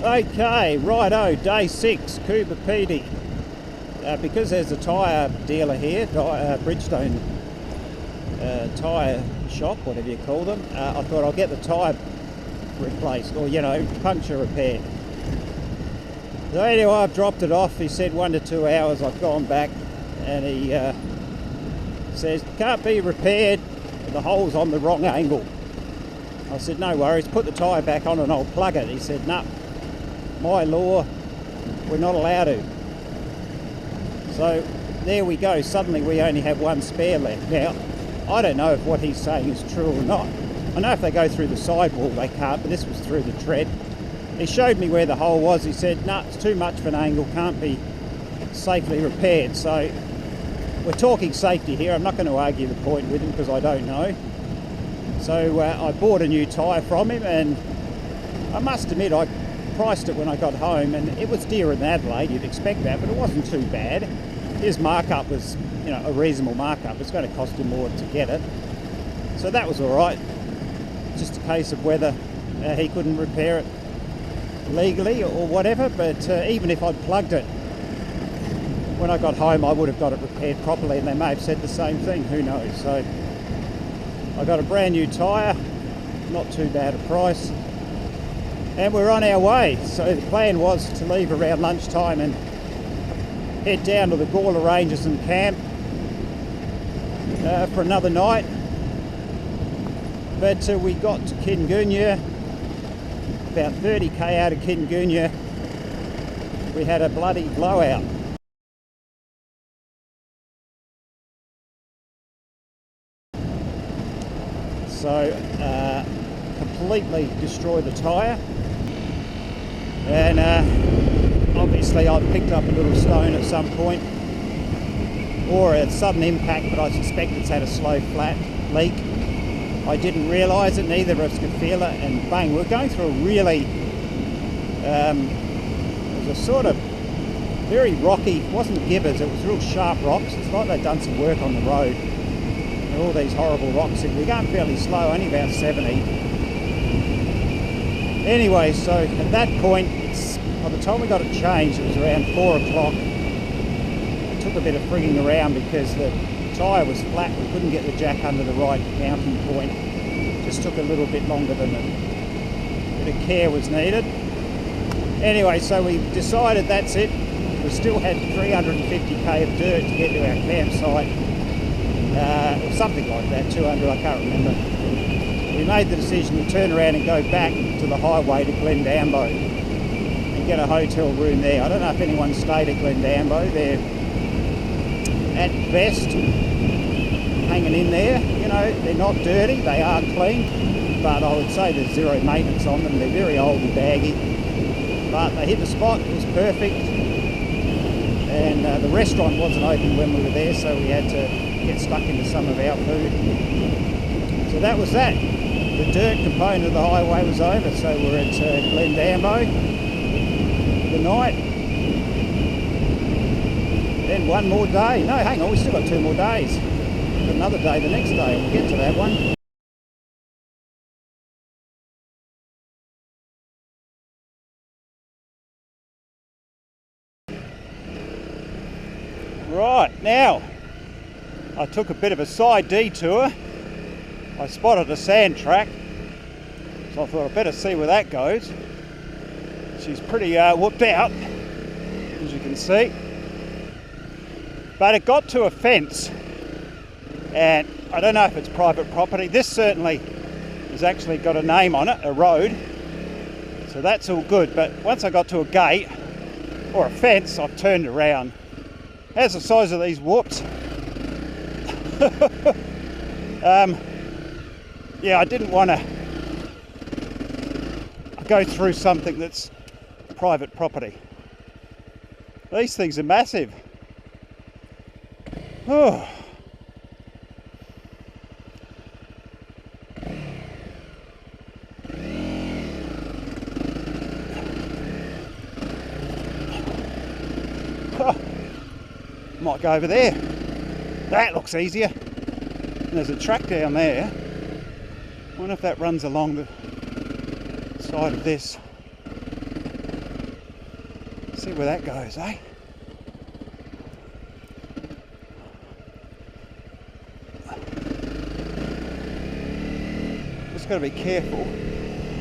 Okay, righto, day 6, Cooper PD. Because there's a tyre dealer here, Bridgestone tyre shop, whatever you call them, I thought I'll get the tyre replaced, or puncture repaired. So anyway, I've dropped it off. He said 1 to 2 hours. I've gone back and he says can't be repaired, the hole's on the wrong angle. I said no worries, put the tyre back on and I'll plug it. He said no, my law, we're not allowed to. So there we go, suddenly we only have one spare left. Now I don't know if what he's saying is true or not. I know if they go through the sidewall they can't, but this was through the tread. He showed me where the hole was. He said no, it's too much of an angle, can't be safely repaired. So we're talking safety here. I'm not going to argue the point with him because I don't know. So I bought a new tyre from him, and I must admit I priced it when I got home, and it was dearer than Adelaide. You'd expect that, but it wasn't too bad. His markup was, a reasonable markup. It's going to cost him more to get it. So that was all right. Just a case of whether he couldn't repair it legally or whatever, but even if I'd plugged it when I got home, I would have got it repaired properly, and they may have said the same thing, who knows. So I got a brand new tyre, not too bad a price, and we're on our way. So the plan was to leave around lunchtime and head down to the Gawler Ranges and camp for another night, but we got to Kingunya, about 30k out of Kingunya, we had a bloody blowout. So completely destroyed the tyre, and obviously I've picked up a little stone at some point, or a sudden impact, but I suspect it's had a slow flat leak. I didn't realise it, neither of us could feel it, and bang, we're going through a really, it was a sort of very rocky, it wasn't gibbers, it was real sharp rocks. It's like they'd done some work on the road. All these horrible rocks, and we're going fairly slow, only about 70. Anyway, so at that point, by the time we got it changed, it was around 4 o'clock. It took a bit of frigging around because the tyre was flat. We couldn't get the jack under the right mounting point. It just took a little bit longer than a bit of care was needed. Anyway, so we decided that's it. We still had 350k of dirt to get to our campsite. Or something like that, 200, I can't remember. We made the decision to turn around and go back to the highway to Glendambo and get a hotel room there. I don't know if anyone stayed at Glendambo. They're at best hanging in there. They're not dirty, they are clean, but I would say there's zero maintenance on them. They're very old and baggy, but they hit the spot. It was perfect, and the restaurant wasn't open when we were there, so we had to get stuck into some of our food. So that was that. The dirt component of the highway was over, so we're at Glendambo for the night. Then one more day. No, hang on, we've still got 2 more days. Got another day the next day. We'll get to that one. Right, now I took a bit of a side detour. I spotted a sand track, so I thought I'd better see where that goes. She's pretty whooped out, as you can see. But it got to a fence, and I don't know if it's private property. This certainly has actually got a name on it, a road, so that's all good. But once I got to a gate, or a fence, I've turned around. How's the size of these whoops? Yeah, I didn't want to go through something that's private property. These things are massive. Oh. Might go over there. That looks easier. And there's a track down there. I wonder if that runs along the side of this. See where that goes, eh? Just got to be careful.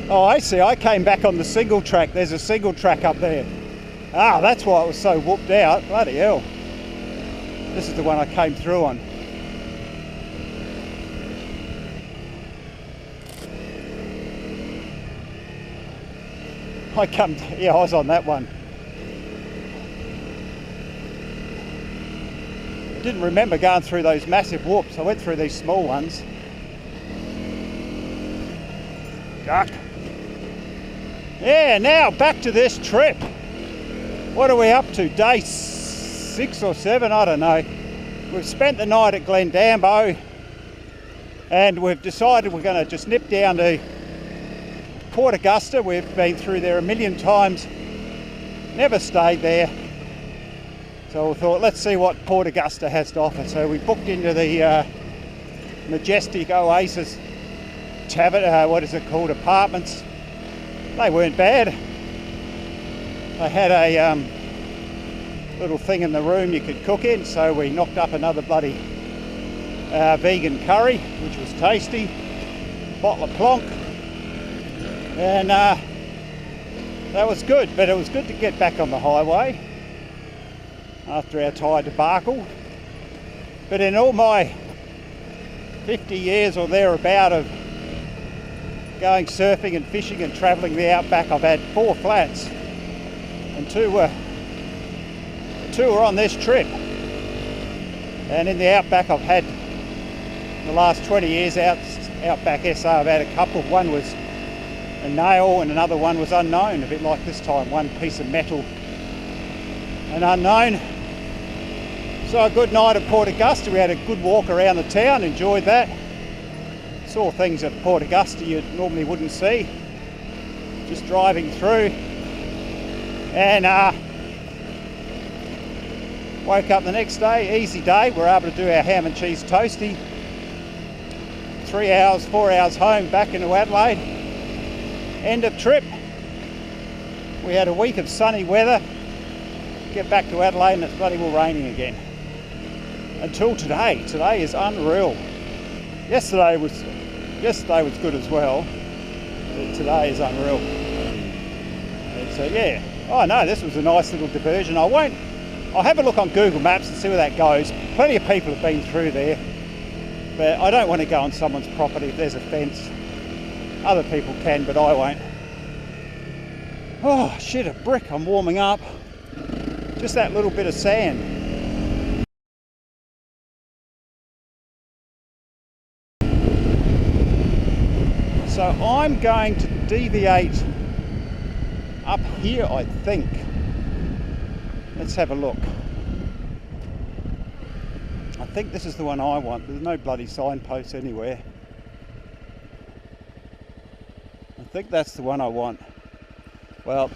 Oh, I see. I came back on the single track. There's a single track up there. Ah, that's why it was so whooped out. Bloody hell. This is the one I came through on. I was on that one. I didn't remember going through those massive whoops. I went through these small ones. Duck. Yeah, now back to this trip. What are we up to? Day 6 or 7? I don't know. We've spent the night at Glendambo and we've decided we're going to just nip down to Port Augusta. We've been through there a million times, never stayed there. So we thought, let's see what Port Augusta has to offer. So we booked into the Majestic Oasis Tavern, what is it called, apartments. They weren't bad. They had a little thing in the room you could cook in, so we knocked up another bloody vegan curry, which was tasty, bottle of plonk, and that was good. But it was good to get back on the highway after our tyre debacle. But in all my 50 years or thereabout of going surfing and fishing and travelling the outback, I've had 4 flats, and two were on this trip. And in the outback I've had, the last 20 years outback SA, I've had a couple. One was a nail and another one was unknown, a bit like this time, one piece of metal and unknown. So a good night at Port Augusta. We had a good walk around the town, enjoyed that. Saw things at Port Augusta you normally wouldn't see, just driving through. And woke up the next day, easy day. We're able to do our ham and cheese toasty. 3 hours, 4 hours home, back into Adelaide. End of trip. We had a week of sunny weather. Get back to Adelaide and it's bloody well raining again. Until today. Today is unreal. Yesterday was good as well, but today is unreal. And so yeah. Oh no, this was a nice little diversion. I'll have a look on Google Maps and see where that goes. Plenty of people have been through there, but I don't want to go on someone's property if there's a fence. Other people can, but I won't. Oh shit, a brick, I'm warming up. Just that little bit of sand. So I'm going to deviate up here, I think. Let's have a look. I think this is the one I want. There's no bloody signposts anywhere. I think that's the one I want. Well,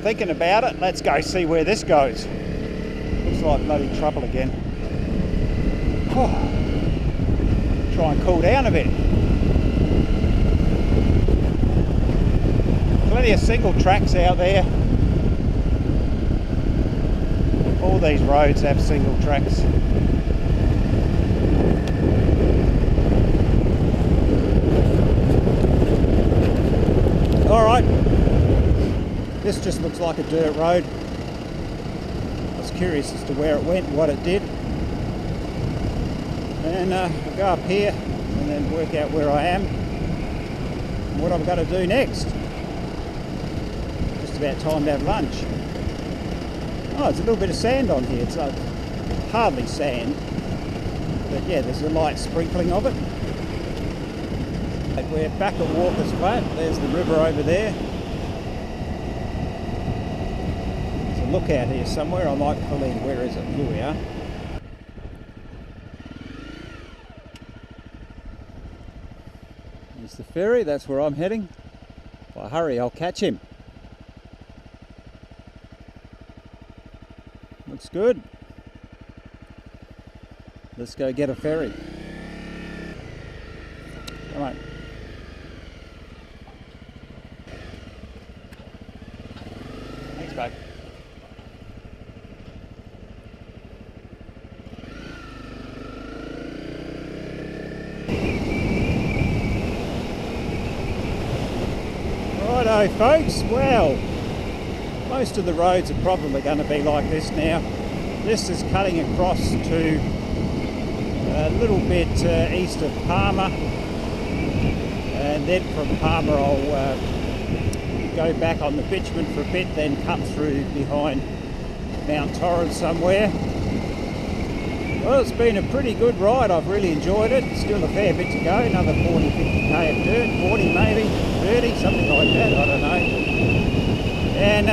thinking about it, let's go see where this goes. Looks like bloody trouble again. Try and cool down a bit. Plenty of single tracks out there. All these roads have single tracks. Alright, this just looks like a dirt road. I was curious as to where it went and what it did. And I'll go up here and then work out where I am and what I'm going to do next. Just about time to have lunch. Oh, there's a little bit of sand on here. It's hardly sand, but yeah, there's a light sprinkling of it. We're back at Walker's Flat. There's the river over there. There's a lookout here somewhere. I might pull in. Where is it? Here we are. There's the ferry. That's where I'm heading. If I hurry, I'll catch him. Looks good. Let's go get a ferry. Come on. Thanks, babe. Righto folks, well, most of the roads are probably going to be like this now. This is cutting across to a little bit east of Palmer, and then from Palmer I'll go back on the bitumen for a bit, then cut through behind Mount Torrens somewhere. Well, it's been a pretty good ride. I've really enjoyed it. Still a fair bit to go, another 40, 50k of dirt, 40 maybe, 30, something like that, I don't know. And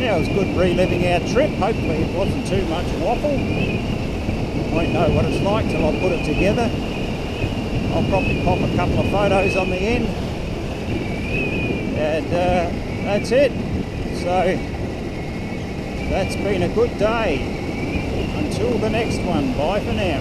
yeah, it was good reliving our trip. Hopefully it wasn't too much waffle. Won't know what it's like till I put it together. I'll probably pop a couple of photos on the end. And that's it. So that's been a good day. Until the next one, bye for now.